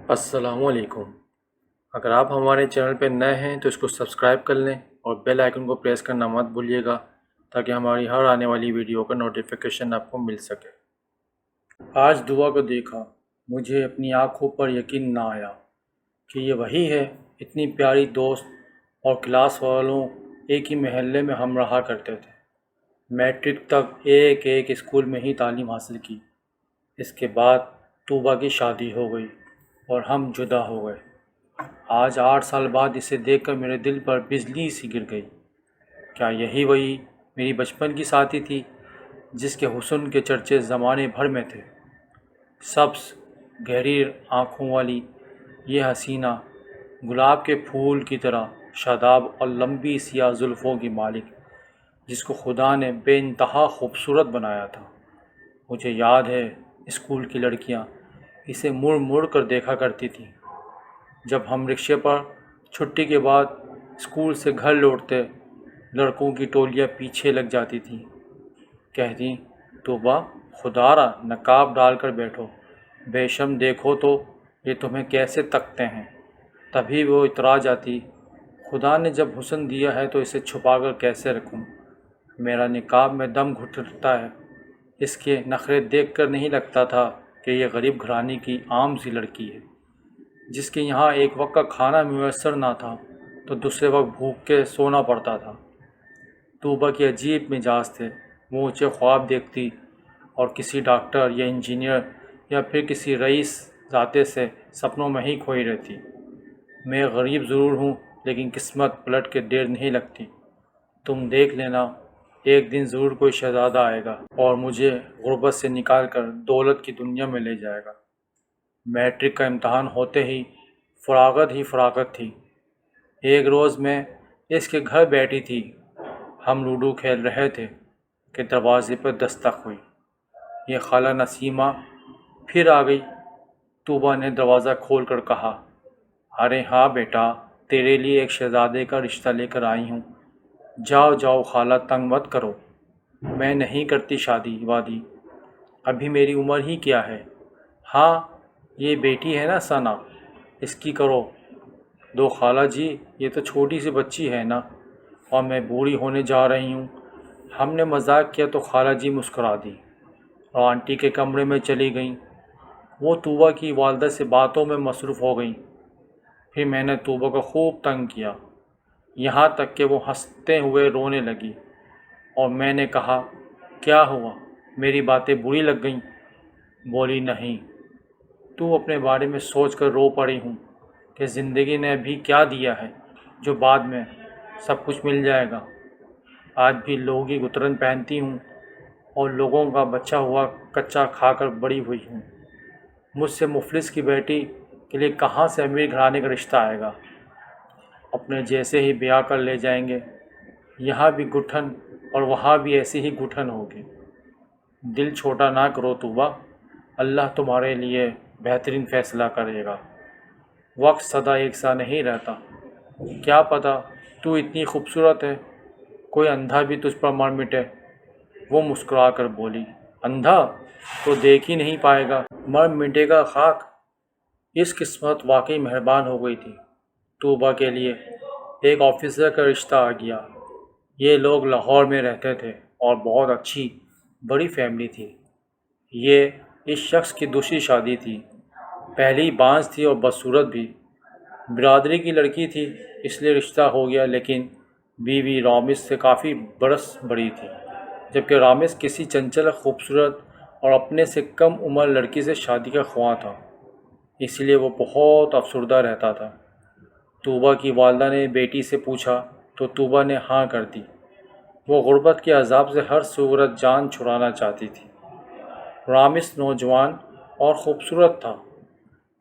السلام علیکم۔ اگر آپ ہمارے چینل پہ نئے ہیں تو اس کو سبسکرائب کر لیں اور بیل آئیکن کو پریس کرنا مت بھولیے گا تاکہ ہماری ہر آنے والی ویڈیو کا نوٹیفیکیشن آپ کو مل سکے۔ آج دعا کو دیکھا، مجھے اپنی آنکھوں پر یقین نہ آیا کہ یہ وہی ہے۔ اتنی پیاری دوست اور کلاس والوں ایک ہی محلے میں ہم رہا کرتے تھے۔ میٹرک تک ایک اسکول میں ہی تعلیم حاصل کی۔ اس کے بعد طوبیٰ کی شادی ہو گئی اور ہم جدا ہو گئے۔ آج 8 سال بعد اسے دیکھ کر میرے دل پر بجلی سی گر گئی۔ کیا یہی وہی میری بچپن کی ساتھی تھی جس کے حسن کے چرچے زمانے بھر میں تھے؟ سبز گہری آنکھوں والی یہ حسینہ، گلاب کے پھول کی طرح شاداب اور لمبی سیاہ زلفوں کی مالک، جس کو خدا نے بے انتہا خوبصورت بنایا تھا۔ مجھے یاد ہے اسکول کی لڑکیاں اسے مڑ مڑ کر دیکھا کرتی تھیں جب ہم رکشے پر چھٹی کے بعد اسکول سے گھر لوٹتے۔ لڑکوں کی ٹولیاں پیچھے لگ جاتی تھیں، کہتی، طوبیٰ خدا را نقاب ڈال کر بیٹھو، بے شرم دیکھو تو یہ تمہیں کیسے تکتے ہیں۔ تبھی وہ اترا جاتی، خدا نے جب حسن دیا ہے تو اسے چھپا کر کیسے رکھوں؟ میرا نقاب میں دم گھٹتا ہے۔ اس کے نخرے دیکھ کر نہیں لگتا تھا کہ یہ غریب گھرانے کی عام سی لڑکی ہے جس کے یہاں ایک وقت کا کھانا میسر نہ تھا تو دوسرے وقت بھوک کے سونا پڑتا تھا۔ طوبیٰ کے عجیب مزاج تھے۔ وہ اونچے خواب دیکھتی اور کسی ڈاکٹر یا انجینئر یا پھر کسی رئیس ذاتے سے سپنوں میں ہی کھوئی رہتی۔ میں غریب ضرور ہوں لیکن قسمت پلٹ کے دیر نہیں لگتی۔ تم دیکھ لینا، ایک دن ضرور کوئی شہزادہ آئے گا اور مجھے غربت سے نکال کر دولت کی دنیا میں لے جائے گا۔ میٹرک کا امتحان ہوتے ہی فراغت تھی۔ ایک روز میں اس کے گھر بیٹھی تھی، ہم لوڈو کھیل رہے تھے کہ دروازے پر دستک ہوئی۔ یہ خالہ نسیمہ پھر آ گئی۔ طوبیٰ نے دروازہ کھول کر کہا، ارے ہاں بیٹا، تیرے لیے ایک شہزادے کا رشتہ لے کر آئی ہوں۔ جاؤ جاؤ خالہ، تنگ مت کرو۔ میں نہیں کرتی شادی وادی، ابھی میری عمر ہی کیا ہے۔ ہاں یہ بیٹی ہے نا ثنا، اس کی کرو دو خالہ جی، یہ تو چھوٹی سی بچی ہے نا، اور میں بوڑھی ہونے جا رہی ہوں۔ ہم نے مذاق کیا تو خالہ جی مسکرا دی اور آنٹی کے کمرے میں چلی گئیں۔ وہ طوبیٰ کی والدہ سے باتوں میں مصروف ہو گئیں۔ پھر میں نے طوبیٰ کو خوب تنگ کیا، یہاں تک کہ وہ ہنستے ہوئے رونے لگی اور میں نے کہا، کیا ہوا، میری باتیں بری لگ گئیں؟ بولی، نہیں، تو اپنے بارے میں سوچ کر رو پڑی ہوں کہ زندگی نے ابھی کیا دیا ہے جو بعد میں سب کچھ مل جائے گا۔ آج بھی لوگوں کی گترن پہنتی ہوں اور لوگوں کا بچہ ہوا کچا کھا کر بڑی ہوئی ہوں۔ مجھ سے مفلس کی بیٹی کے لیے کہاں سے امیر گھرانے کا رشتہ آئے گا؟ اپنے جیسے ہی بیاہ کر لے جائیں گے۔ یہاں بھی گٹھن اور وہاں بھی ایسی ہی گٹھن ہوگی۔ دل چھوٹا نہ کرو طوبیٰ، اللہ تمہارے لیے بہترین فیصلہ کرے گا۔ وقت سدا ایک سا نہیں رہتا، کیا پتہ تو اتنی خوبصورت ہے کوئی اندھا بھی تجھ پر مر مٹے۔ وہ مسکرا کر بولی، اندھا تو دیکھ ہی نہیں پائے گا، مر مٹے گا خاک۔ اس قسمت واقعی مہربان ہو گئی تھی۔ طوبیٰ کے لیے ایک آفیسر کا رشتہ آ گیا۔ یہ لوگ لاہور میں رہتے تھے اور بہت اچھی بڑی فیملی تھی۔ یہ اس شخص کی دوسری شادی تھی، پہلی بانجھ تھی اور بدصورت بھی۔ برادری کی لڑکی تھی اس لیے رشتہ ہو گیا، لیکن بیوی رامز سے کافی برس بڑی تھی، جبکہ رامز کسی چنچل خوبصورت اور اپنے سے کم عمر لڑکی سے شادی کا خواہاں تھا، اس لیے وہ بہت افسردہ رہتا تھا۔ طوبیٰ کی والدہ نے بیٹی سے پوچھا تو طوبیٰ نے ہاں کر دی۔ وہ غربت کے عذاب سے ہر صورت جان چھڑانا چاہتی تھی۔ رامز نوجوان اور خوبصورت تھا،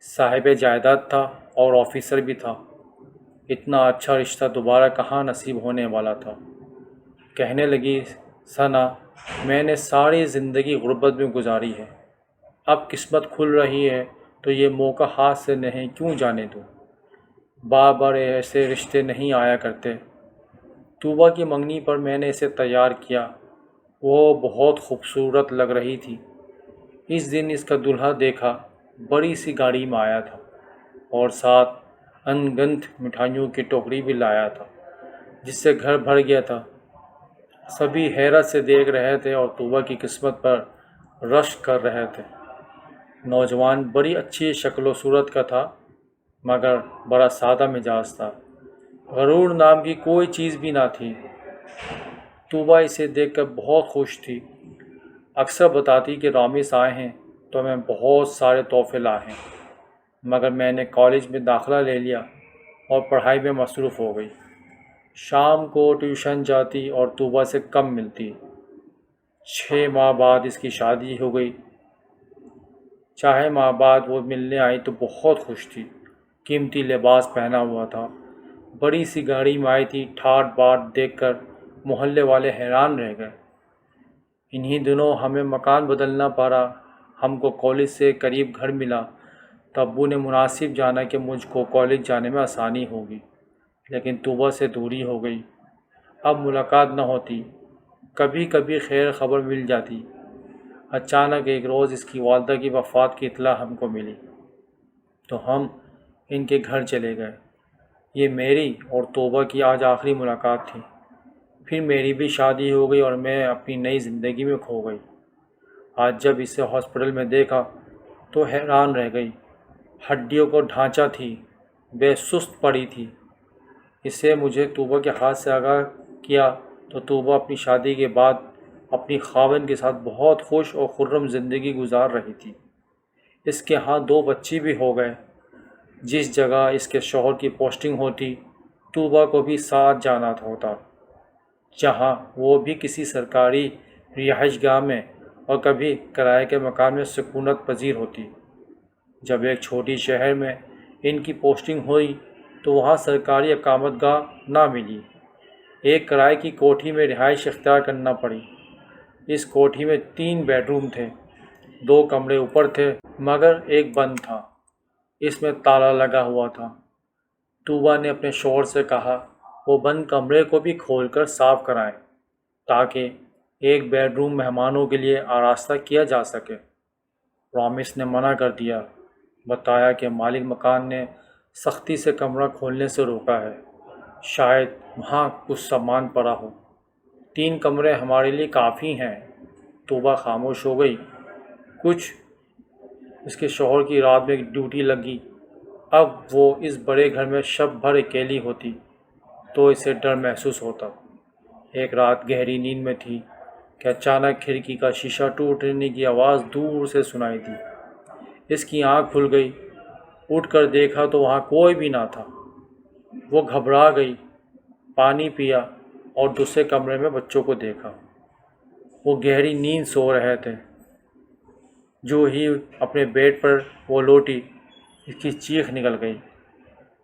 صاحب جائیداد تھا اور آفیسر بھی تھا۔ اتنا اچھا رشتہ دوبارہ کہاں نصیب ہونے والا تھا۔ کہنے لگی، ثنا، میں نے ساری زندگی غربت میں گزاری ہے، اب قسمت کھل رہی ہے تو یہ موقع ہاتھ سے نہیں کیوں جانے دوں۔ بار بار ایسے رشتے نہیں آیا کرتے۔ طوبیٰ کی منگنی پر میں نے اسے تیار کیا، وہ بہت خوبصورت لگ رہی تھی۔ اس دن اس کا دولہا دیکھا، بڑی سی گاڑی میں آیا تھا، اور ساتھ انگنت مٹھائیوں کی ٹوکری بھی لایا تھا جس سے گھر بھر گیا تھا۔ سبھی حیرت سے دیکھ رہے تھے اور طوبہ کی قسمت پر رشک کر رہے تھے۔ نوجوان بڑی اچھی شکل و صورت کا تھا مگر بڑا سادہ مزاج تھا۔ غرور نام کی کوئی چیز بھی نہ تھی۔ طوبہ اسے دیکھ کر بہت خوش تھی۔ اکثر بتاتی کہ رامس آئے ہیں تو ہمیں بہت سارے تحفے لائے ہیں، مگر میں نے کالج میں داخلہ لے لیا اور پڑھائی میں مصروف ہو گئی۔ شام کو ٹیوشن جاتی اور طوبہ سے کم ملتی۔ 6 ماہ بعد اس کی شادی ہو گئی۔ 4 ماہ بعد وہ ملنے آئی تو بہت خوش تھی۔ قیمتی لباس پہنا ہوا تھا، بڑی سی گاڑی میں آئی تھی۔ ٹھاٹ باٹ دیکھ کر محلے والے حیران رہ گئے۔ انہی دنوں ہمیں مکان بدلنا پڑا۔ ہم کو کالج سے قریب گھر ملا تو ابو نے مناسب جانا کہ مجھ کو کالج جانے میں آسانی ہوگی، لیکن طوبہ سے دوری ہو گئی۔ اب ملاقات نہ ہوتی، کبھی کبھی خیر خبر مل جاتی۔ اچانک ایک روز اس کی والدہ کی وفات کی اطلاع ہم کو ملی تو ہم ان کے گھر چلے گئے۔ یہ میری اور طوبہ کی آج آخری ملاقات تھی۔ پھر میری بھی شادی ہو گئی اور میں اپنی نئی زندگی میں کھو گئی۔ آج جب اسے ہاسپٹل میں دیکھا تو حیران رہ گئی۔ ہڈیوں کو ڈھانچہ تھی، بے سست پڑی تھی۔ اسے مجھے طوبہ کے ہاتھ سے آگاہ کیا تو طوبہ اپنی شادی کے بعد اپنی خاوند کے ساتھ بہت خوش اور خرم زندگی گزار رہی تھی۔ اس کے ہاں 2 بچے بھی ہو گئے۔ جس جگہ اس کے شوہر کی پوسٹنگ ہوتی طوبہ کو بھی ساتھ جانا ہوتا، جہاں وہ بھی کسی سرکاری رہائش گاہ میں اور کبھی کرائے کے مکان میں سکونت پذیر ہوتی۔ جب ایک چھوٹی شہر میں ان کی پوسٹنگ ہوئی تو وہاں سرکاری اقامت گاہ نہ ملی۔ ایک کرائے کی کوٹھی میں رہائش اختیار کرنا پڑی۔ اس کوٹھی میں 3 بیڈ روم تھے، 2 کمرے اوپر تھے مگر ایک بند تھا، اس میں تالا لگا ہوا تھا۔ طوبہ نے اپنے شوہر سے کہا وہ بند کمرے کو بھی کھول کر صاف کرائیں تاکہ ایک بیڈ روم مہمانوں کے لیے آراستہ کیا جا سکے۔ رامس نے منع کر دیا، بتایا کہ مالک مکان نے سختی سے کمرہ کھولنے سے روکا ہے، شاید وہاں کچھ سامان پڑا ہو۔ 3 کمرے ہمارے لیے کافی ہیں۔ طوبہ خاموش ہو گئی۔ کچھ اس کے شوہر کی رات میں ڈیوٹی لگی، اب وہ اس بڑے گھر میں شب بھر اکیلی ہوتی تو اسے ڈر محسوس ہوتا۔ ایک رات گہری نیند میں تھی کہ اچانک کھڑکی کا شیشہ ٹوٹنے کی آواز دور سے سنائی دی۔ اس کی آنکھ کھل گئی، اٹھ کر دیکھا تو وہاں کوئی بھی نہ تھا۔ وہ گھبرا گئی، پانی پیا اور دوسرے کمرے میں بچوں کو دیکھا۔ وہ گہری نیند سو رہے تھے۔ جو ہی اپنے بیڈ پر وہ لوٹی، اس کی چیخ نکل گئی۔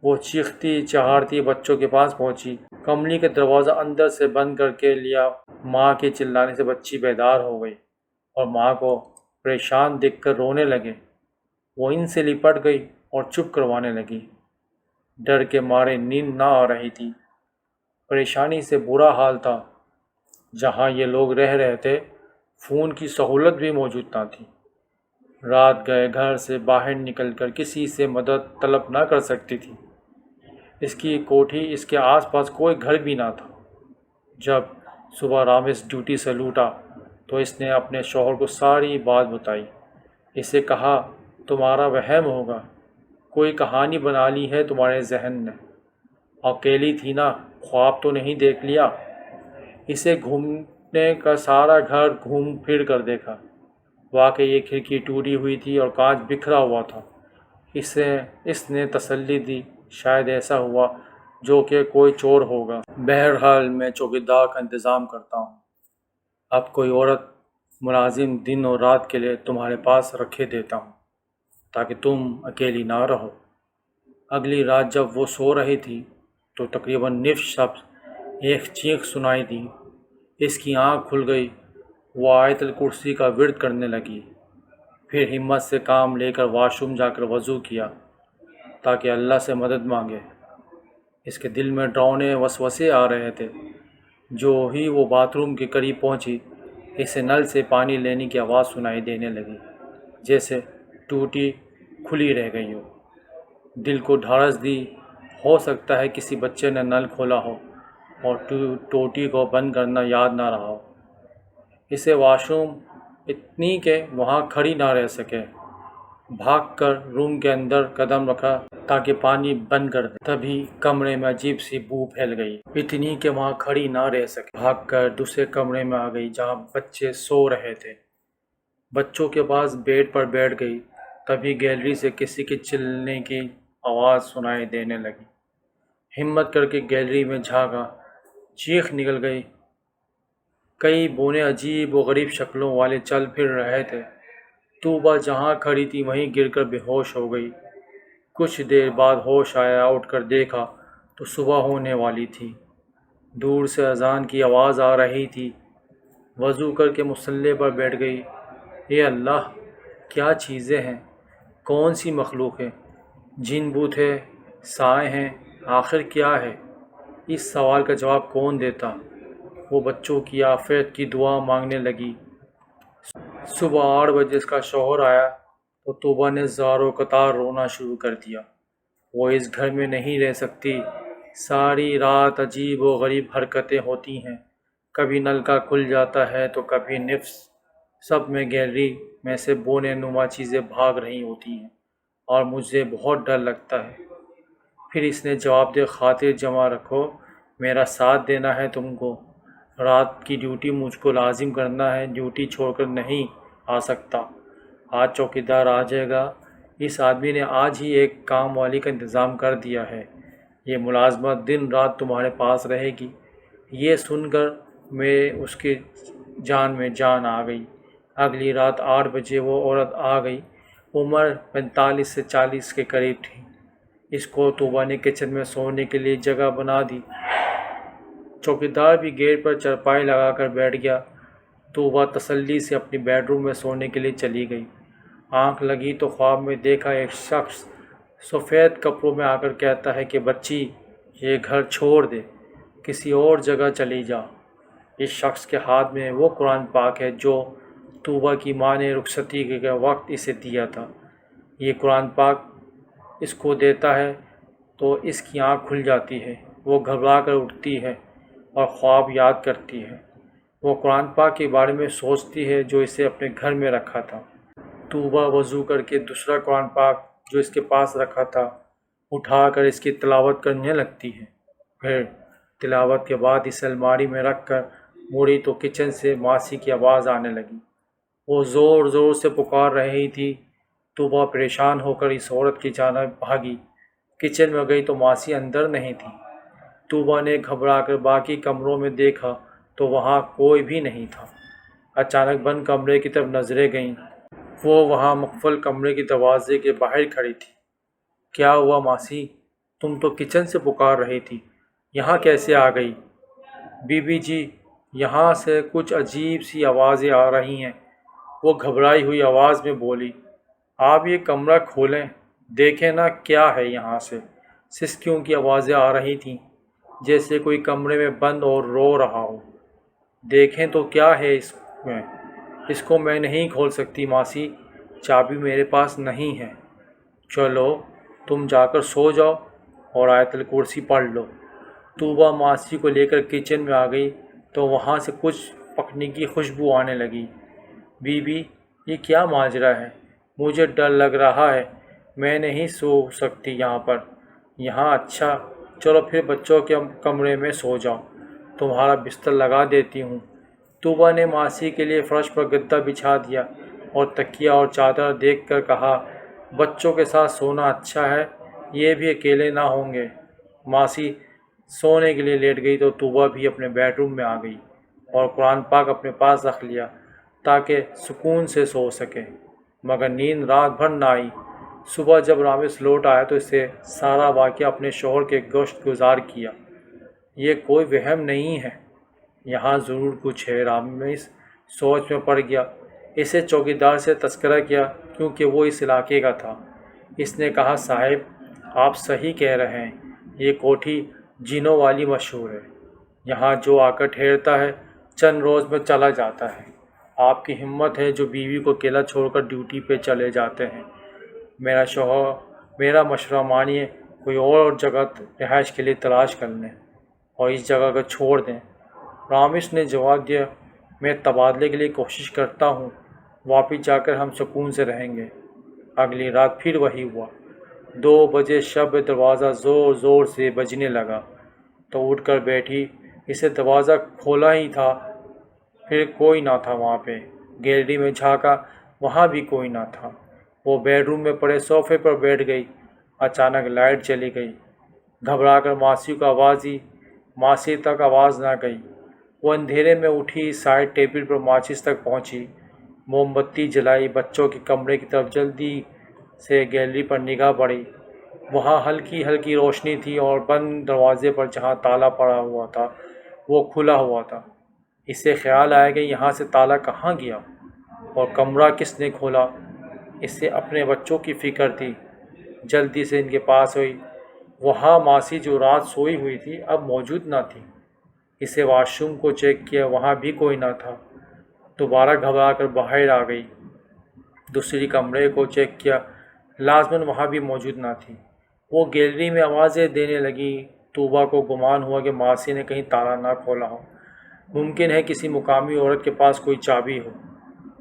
وہ چیختی چہارتی بچوں کے پاس پہنچی، کمرے کا دروازہ اندر سے بند کر کے لیا۔ ماں کے چلانے سے بچی بیدار ہو گئی اور ماں کو پریشان دیکھ کر رونے لگے۔ وہ ان سے لپٹ گئی اور چپ کروانے لگی۔ ڈر کے مارے نیند نہ آ رہی تھی، پریشانی سے برا حال تھا۔ جہاں یہ لوگ رہ رہے تھے فون کی سہولت بھی موجود نہ تھی۔ رات گئے گھر سے باہر نکل کر کسی سے مدد طلب نہ کر سکتی تھی۔ اس کی کوٹھی، اس کے آس پاس کوئی گھر بھی نہ تھا۔ جب صبح رامس ڈیوٹی سے لوٹا تو اس نے اپنے شوہر کو ساری بات بتائی۔ اسے کہا تمہارا وہم ہوگا، کوئی کہانی بنا لی ہے تمہارے ذہن نے، اکیلی تھی نا، خواب تو نہیں دیکھ لیا۔ اسے گھومنے کا سارا گھر گھوم پھر کر دیکھا، واقعی یہ کھڑکی ٹوٹی ہوئی تھی اور کانچ بکھرا ہوا تھا۔ اس نے تسلی دی، شاید ایسا ہوا جو کہ کوئی چور ہوگا۔ بہرحال میں چوکیدار کا انتظام کرتا ہوں۔ اب کوئی عورت ملازم دن اور رات کے لیے تمہارے پاس رکھے دیتا ہوں تاکہ تم اکیلی نہ رہو۔ اگلی رات جب وہ سو رہی تھی تو تقریباً نصف شب ایک چیخ سنائی دی۔ اس کی آنکھ کھل گئی، وہ آیت الکرسی کا ورد کرنے لگی، پھر ہمت سے کام لے کر واش روم جا کر وضو کیا تاکہ اللہ سے مدد مانگے۔ اس کے دل میں ڈراؤنے وسوسے آ رہے تھے۔ جو ہی وہ باتھ روم کے قریب پہنچی، اسے نل سے پانی لینے کی آواز سنائی دینے لگی، جیسے ٹوٹی کھلی رہ گئی ہو۔ دل کو ڈھارس دی۔ ہو سکتا ہے کسی بچے نے نل کھولا ہو اور ٹوٹی کو بند کرنا یاد نہ رہا ہو۔ اسے واش روم اتنی کہ وہاں کھڑی نہ رہ سکے۔ بھاگ کر روم کے اندر قدم رکھا تاکہ پانی بند کر دے۔ تبھی کمرے میں عجیب سی بو پھیل گئی، اتنی کہ وہاں کھڑی نہ رہ سکے۔ بھاگ کر دوسرے کمرے میں آ گئی جہاں بچے سو رہے تھے۔ بچوں کے پاس بیڈ پر بیٹھ گئی۔ تبھی گیلری سے کسی کے چلنے کی آواز سنائی دینے لگی۔ ہمت کر کے گیلری میں جھانکا، چیخ نکل گئی۔ کئی بونے عجیب و غریب شکلوں والے چل پھر رہے تھے۔ طوبا جہاں کھڑی تھی وہیں گر کر بے ہوش ہو گئی۔ کچھ دیر بعد ہوش آیا، اٹھ کر دیکھا تو صبح ہونے والی تھی۔ دور سے اذان کی آواز آ رہی تھی۔ وضو کر کے مصلی پر بیٹھ گئی۔ اے اللہ، کیا چیزیں ہیں؟ کون سی مخلوق ہے؟ جن بوت ہے؟ سائے ہیں؟ آخر کیا ہے؟ اس سوال کا جواب کون دیتا؟ وہ بچوں کی عافیت کی دعا مانگنے لگی۔ صبح 8 بجے اس کا شوہر آیا تو طوبا نے زاروں قطار رونا شروع کر دیا۔ وہ اس گھر میں نہیں رہ سکتی۔ ساری رات عجیب و غریب حرکتیں ہوتی ہیں، کبھی نلکا کھل جاتا ہے تو کبھی نفس سب میں گیلری میں سے بونے نما چیزیں بھاگ رہی ہوتی ہیں اور مجھے بہت ڈر لگتا ہے۔ پھر اس نے جواب دے، خاطر جمع رکھو، میرا ساتھ دینا ہے تم کو۔ رات کی ڈیوٹی مجھ کو لازم کرنا ہے، ڈیوٹی چھوڑ کر نہیں آ سکتا۔ آج چوکیدار آ جائے گا۔ اس آدمی نے آج ہی ایک کام والی کا انتظام کر دیا ہے۔ یہ ملازمت دن رات تمہارے پاس رہے گی۔ یہ سن کر میرے اس کی جان میں جان آ گئی۔ اگلی رات 8 بجے وہ عورت آ گئی۔ عمر 45 سے 40 کے قریب تھی۔ اس کو طوبا نے کچن میں سونے کے لیے جگہ بنا دی۔ چوکیدار بھی گیٹ پر چرپائی لگا کر بیٹھ گیا۔ طوبا تسلی سے اپنی بیڈ روم میں سونے کے لیے چلی گئی۔ آنکھ لگی تو خواب میں دیکھا ایک شخص سفید کپڑوں میں آ کر کہتا ہے کہ بچی، یہ گھر چھوڑ دے، کسی اور جگہ چلی جا۔ اس شخص کے ہاتھ میں وہ قرآن پاک ہے جو طوبا کی ماں نے رخصتی کے وقت اسے دیا تھا۔ یہ قرآن پاک اس کو دیتا ہے تو اس کی آنکھ کھل جاتی ہے۔ وہ گھبرا کر اٹھتی ہے اور خواب یاد کرتی ہے۔ وہ قرآن پاک کے بارے میں سوچتی ہے جو اسے اپنے گھر میں رکھا تھا۔ طوبا وضو کر کے دوسرا قرآن پاک جو اس کے پاس رکھا تھا اٹھا کر اس کی تلاوت کرنے لگتی ہے۔ پھر تلاوت کے بعد اس الماری میں رکھ کر مڑی تو کچن سے ماسی کی آواز آنے لگی۔ وہ زور زور سے پکار رہی تھی۔ طوبا پریشان ہو کر اس عورت کی جانب بھاگی۔ کچن میں گئی تو ماسی اندر نہیں تھی۔ طوبا نے گھبرا کر باقی کمروں میں دیکھا تو وہاں کوئی بھی نہیں تھا۔ اچانک بند کمرے کی طرف نظریں گئیں۔ وہ وہاں مقفل کمرے کے دروازے کے باہر کھڑی تھی۔ کیا ہوا ماسی؟ تم تو کچن سے پکار رہی تھی، یہاں کیسے آ گئی؟ بی بی جی، یہاں سے کچھ عجیب سی آوازیں آ رہی ہیں، وہ گھبرائی ہوئی آواز میں بولی۔ آپ یہ کمرہ کھولیں، دیکھیں نا کیا ہے یہاں سے۔ سسکیوں کی آوازیں آ رہی تھیں، جیسے کوئی کمرے میں بند اور رو رہا ہو۔ دیکھیں تو کیا ہے اس میں۔ اس کو میں نہیں کھول سکتی ماسی، چابی میرے پاس نہیں ہے۔ چلو تم جا کر سو جاؤ اور آیت الکرسی پڑھ لو۔ طوبا ماسی کو لے کر کچن میں آ گئی تو وہاں سے کچھ پکنے کی خوشبو آنے لگی۔ بی بی، یہ کیا ماجرا ہے؟ مجھے ڈر لگ رہا ہے، میں نہیں سو سکتی یہاں پر۔ یہاں اچھا، چلو پھر بچوں کے کمرے میں سو جاؤ، تمہارا بستر لگا دیتی ہوں۔ طوبا نے ماسی کے لیے فرش پر گدا بچھا دیا اور تکیہ اور چادر دیکھ کر کہا، بچوں کے ساتھ سونا اچھا ہے، یہ بھی اکیلے نہ ہوں گے۔ ماسی سونے کے لیے لیٹ گئی تو طوبا بھی اپنے بیڈ روم میں آ گئی اور قرآن پاک اپنے پاس رکھ لیا تاکہ سکون سے سو سکے، مگر نیند رات بھر نہ آئی۔ صبح جب رامس لوٹ آیا تو اسے سارا واقعہ اپنے شوہر کے گوشت گزار کیا۔ یہ کوئی وہم نہیں ہے، یہاں ضرور کچھ ہے۔ رامس سوچ میں پڑ گیا۔ اسے چوکیدار سے تذکرہ کیا کیونکہ وہ اس علاقے کا تھا۔ اس نے کہا، صاحب آپ صحیح کہہ رہے ہیں، یہ کوٹھی جنوں والی مشہور ہے۔ یہاں جو آ کر ٹھہرتا ہے چند روز میں چلا جاتا ہے۔ آپ کی ہمت ہے جو بیوی کو اکیلا چھوڑ کر ڈیوٹی پہ چلے جاتے ہیں۔ میرا شوہر میرا مشورہ مانیے، کوئی اور جگہ رہائش کے لیے تلاش کر لیں اور اس جگہ کو چھوڑ دیں۔ رامش نے جواب دیا، میں تبادلے کے لیے کوشش کرتا ہوں، واپس جا کر ہم سکون سے رہیں گے۔ اگلی رات پھر وہی ہوا۔ 2 بجے شب دروازہ زور زور سے بجنے لگا تو اٹھ کر بیٹھی۔ اسے دروازہ کھولا ہی تھا، پھر کوئی نہ تھا وہاں پہ۔ گیلری میں جھانکا، وہاں بھی کوئی نہ تھا۔ وہ بیڈ روم میں پڑے صوفے پر بیٹھ گئی۔ اچانک لائٹ چلی گئی۔ گھبرا کر ماسی کو آواز دی، ماسی تک آواز نہ گئی۔ وہ اندھیرے میں اٹھی، سائڈ ٹیبل پر ماچس تک پہنچی، موم بتی جلائی، بچوں کے کمرے کی طرف جلدی سے گیلری پر نگاہ پڑی۔ وہاں ہلکی ہلکی روشنی تھی اور بند دروازے پر جہاں تالا پڑا ہوا تھا وہ کھلا ہوا تھا۔ اسے خیال آیا کہ یہاں سے تالا کہاں گیا اور کمرہ کس نے کھولا۔ اسے اپنے بچوں کی فکر تھی۔ جلدی سے ان کے پاس ہوئی۔ وہاں ماسی جو رات سوئی ہوئی تھی اب موجود نہ تھی۔ اسے واش روم کو چیک کیا، وہاں بھی کوئی نہ تھا۔ دوبارہ گھبرا کر باہر آ گئی۔ دوسری کمرے کو چیک کیا، لازماً وہاں بھی موجود نہ تھی۔ وہ گیلری میں آوازیں دینے لگی۔ طوبیٰ کو گمان ہوا کہ ماسی نے کہیں تالا نہ کھولا ہو۔ ممکن ہے کسی مقامی عورت کے پاس کوئی چابی ہو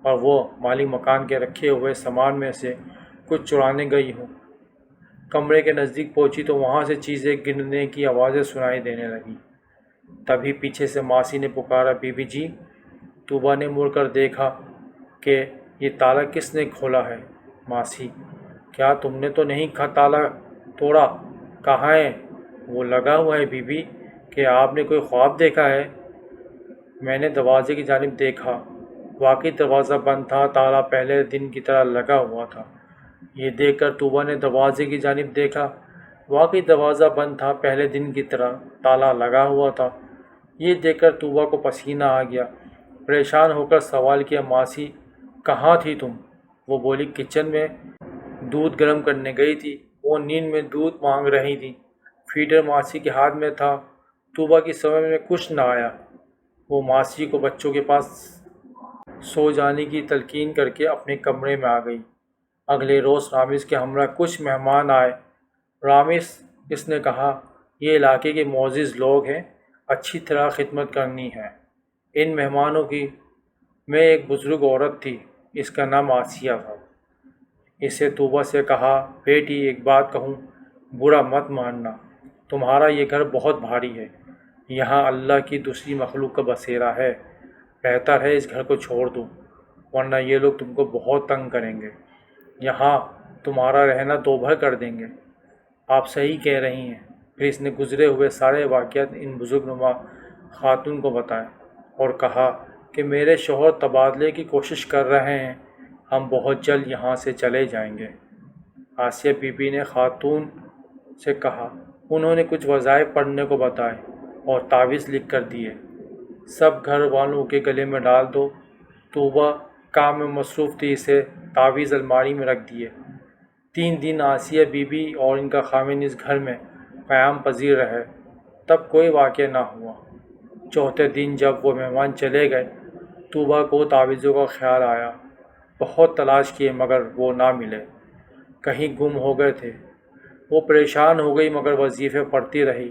اور وہ مالک مکان کے رکھے ہوئے سامان میں سے کچھ چرانے گئی ہو۔ کمرے کے نزدیک پہنچی تو وہاں سے چیزیں گرنے کی آوازیں سنائی دینے لگیں۔ تبھی پیچھے سے ماسی نے پکارا، بی بی جی۔ طوبیٰ نے مڑ کر دیکھا کہ یہ تالا کس نے کھولا ہے۔ ماسی، کیا تم نے تو نہیں تالا توڑا؟ کہاں ہے؟ وہ لگا ہوا ہے بی بی۔ کہ آپ نے کوئی خواب دیکھا ہے؟ میں نے دروازے کی جانب دیکھا، واقعی دروازہ بند تھا، تالا پہلے دن کی طرح لگا ہوا تھا۔ یہ دیکھ کر طوبیٰ نے دروازے کی جانب دیکھا، واقعی دروازہ بند تھا، پہلے دن کی طرح تالا لگا ہوا تھا۔ یہ دیکھ کر طوبیٰ کو پسینہ آ گیا۔ پریشان ہو کر سوال کیا، ماسی کہاں تھی تم؟ وہ بولی، کچن میں دودھ گرم کرنے گئی تھی۔ وہ نیند میں دودھ مانگ رہی تھی۔ فیڈر ماسی کے ہاتھ میں تھا۔ طوبیٰ کی سمجھ میں کچھ نہ آیا۔ وہ ماسی کو بچوں کے پاس سو جانے کی تلقین کر کے اپنے کمرے میں آ گئی۔ اگلے روز رامش کے ہمراہ کچھ مہمان آئے۔ رامش، اس نے کہا، یہ علاقے کے معزز لوگ ہیں، اچھی طرح خدمت کرنی ہے ان مہمانوں کی۔ میں ایک بزرگ عورت تھی، اس کا نام آسیہ تھا۔ اسے طوبیٰ سے کہا، بیٹی ایک بات کہوں، برا مت ماننا، تمہارا یہ گھر بہت بھاری ہے، یہاں اللہ کی دوسری مخلوق کا بسیرا ہے، بہتر ہے اس گھر کو چھوڑ دو، ورنہ یہ لوگ تم کو بہت تنگ کریں گے، یہاں تمہارا رہنا دوبھر کر دیں گے۔ آپ صحیح کہہ رہی ہیں۔ پھر اس نے گزرے ہوئے سارے واقعات ان بزرگ نما خاتون کو بتائے اور کہا کہ میرے شوہر تبادلے کی کوشش کر رہے ہیں، ہم بہت جلد یہاں سے چلے جائیں گے۔ آسیہ بی بی نے خاتون سے کہا۔ انہوں نے کچھ وظائف پڑھنے کو بتائے اور تعویذ لکھ کر دیے، سب گھر والوں کے گلے میں ڈال دو۔ طوبیٰ کام میں مصروف تھی، اسے تعویذ الماری میں رکھ دیے۔ 3 دن آسیہ بی بی اور ان کا خاوند اس گھر میں قیام پذیر رہے، تب کوئی واقعہ نہ ہوا۔ چوتھے دن جب وہ مہمان چلے گئے، طوبیٰ کو تعویذوں کا خیال آیا۔ بہت تلاش کیے مگر وہ نہ ملے، کہیں گم ہو گئے تھے۔ وہ پریشان ہو گئی مگر وظیفے پڑھتی رہی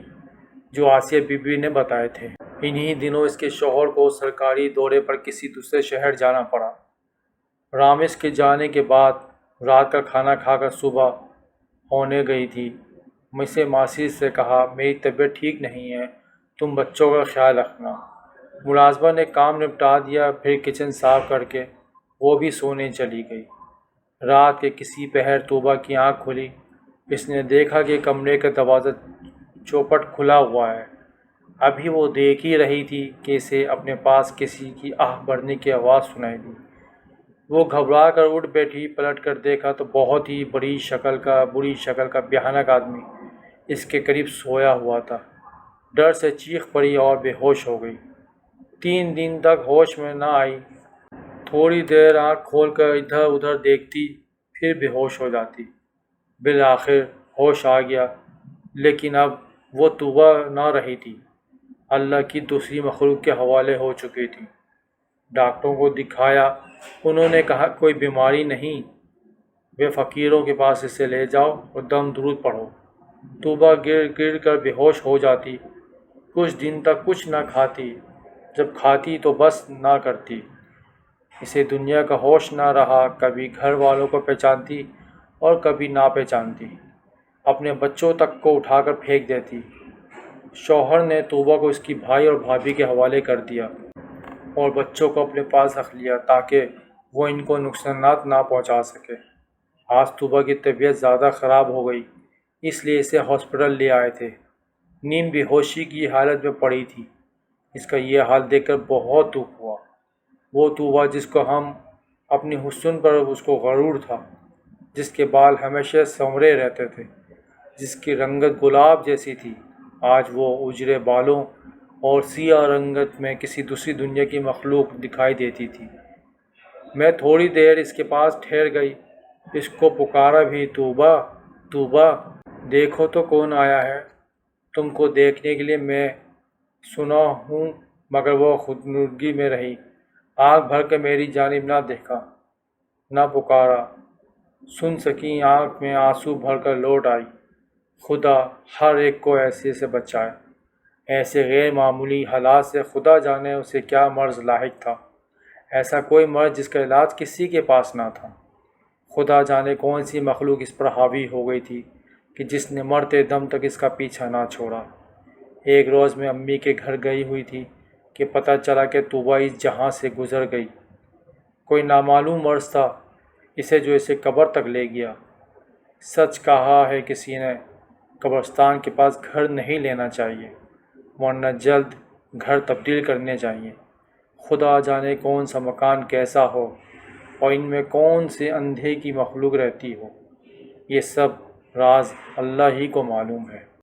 جو آسیہ بی بی نے بتائے تھے۔ انہی دنوں اس کے شوہر کو سرکاری دورے پر کسی دوسرے شہر جانا پڑا۔ رامش کے جانے کے بعد رات کا کھانا کھا کر صبح ہونے گئی تھی۔ مجھ سے ماسی سے کہا، میری طبیعت ٹھیک نہیں ہے، تم بچوں کا خیال رکھنا۔ ملازمہ نے کام نپٹا دیا، پھر کچن صاف کر کے وہ بھی سونے چلی گئی۔ رات کے کسی پہر طوبیٰ کی آنکھ کھلی۔ اس نے دیکھا کہ کمرے کا دروازہ چوپٹ کھلا ہوا ہے۔ ابھی وہ دیکھ ہی رہی تھی کہ اسے اپنے پاس کسی کی آہ بھرنے کی آواز سنائی دی۔ وہ گھبرا کر اٹھ بیٹھی، پلٹ کر دیکھا تو بہت ہی بری شکل کا بھیانک آدمی اس کے قریب سویا ہوا تھا۔ ڈر سے چیخ پڑی اور بے ہوش ہو گئی۔ 3 دن تک ہوش میں نہ آئی۔ تھوڑی دیر آنکھ کھول کر ادھر ادھر دیکھتی، پھر بے ہوش ہو جاتی۔ بالآخر ہوش آ گیا، لیکن اب وہ طوبیٰ نہ رہی تھی، اللہ کی دوسری مخلوق کے حوالے ہو چکی تھی۔ ڈاکٹروں کو دکھایا، انہوں نے کہا کوئی بیماری نہیں، وہ فقیروں کے پاس اسے لے جاؤ اور دم درود پڑھو۔ طوبیٰ گر گر کر بے ہوش ہو جاتی، کچھ دن تک کچھ نہ کھاتی، جب کھاتی تو بس نہ کرتی۔ اسے دنیا کا ہوش نہ رہا، کبھی گھر والوں کو پہچانتی اور کبھی نہ پہچانتی، اپنے بچوں تک کو اٹھا کر پھینک دیتی۔ شوہر نے طوبیٰ کو اس کی بھائی اور بھابھی کے حوالے کر دیا اور بچوں کو اپنے پاس رکھ لیا تاکہ وہ ان کو نقصانات نہ پہنچا سکے۔ آج طوبیٰ کی طبیعت زیادہ خراب ہو گئی، اس لیے اسے ہاسپٹل لے آئے تھے۔ نیم بے ہوشی کی حالت میں پڑی تھی۔ اس کا یہ حال دیکھ کر بہت دکھ ہوا۔ وہ طوبیٰ جس کو ہم اپنی حسن پر اس کو غرور تھا، جس کے بال ہمیشہ سنورے رہتے تھے، جس کی رنگت گلاب جیسی تھی، آج وہ اجرے بالوں اور سیاہ رنگت میں کسی دوسری دنیا کی مخلوق دکھائی دیتی تھی۔ میں تھوڑی دیر اس کے پاس ٹھہر گئی، اس کو پکارا بھی، طوبیٰ طوبیٰ، دیکھو تو کون آیا ہے۔ تم کو دیکھنے کے لیے میں سنا ہوں، مگر وہ خودنگی میں رہی، آنکھ بھر کے میری جانب نہ دیکھا، نہ پکارا۔ سن سکی آنکھ میں آنسو بھر کر لوٹ آئی۔ خدا ہر ایک کو ایسے سے بچائے۔ ایسے غیر معمولی حالات سے خدا جانے اسے کیا مرض لاحق تھا، ایسا کوئی مرض جس کا علاج کسی کے پاس نہ تھا۔ خدا جانے کون سی مخلوق اس پر حاوی ہو گئی تھی کہ جس نے مرتے دم تک اس کا پیچھا نہ چھوڑا۔ ایک روز میں امی کے گھر گئی ہوئی تھی کہ پتہ چلا کہ طوبیٰ اس جہاں سے گزر گئی۔ کوئی نامعلوم مرض تھا اسے قبر تک لے گیا۔ سچ کہا ہے کسی نے، قبرستان کے پاس گھر نہیں لینا چاہیے، ورنہ جلد گھر تبدیل کرنے چاہیے۔ خدا جانے کون سا مکان کیسا ہو اور ان میں کون سے اندھے کی مخلوق رہتی ہو، یہ سب راز اللہ ہی کو معلوم ہے۔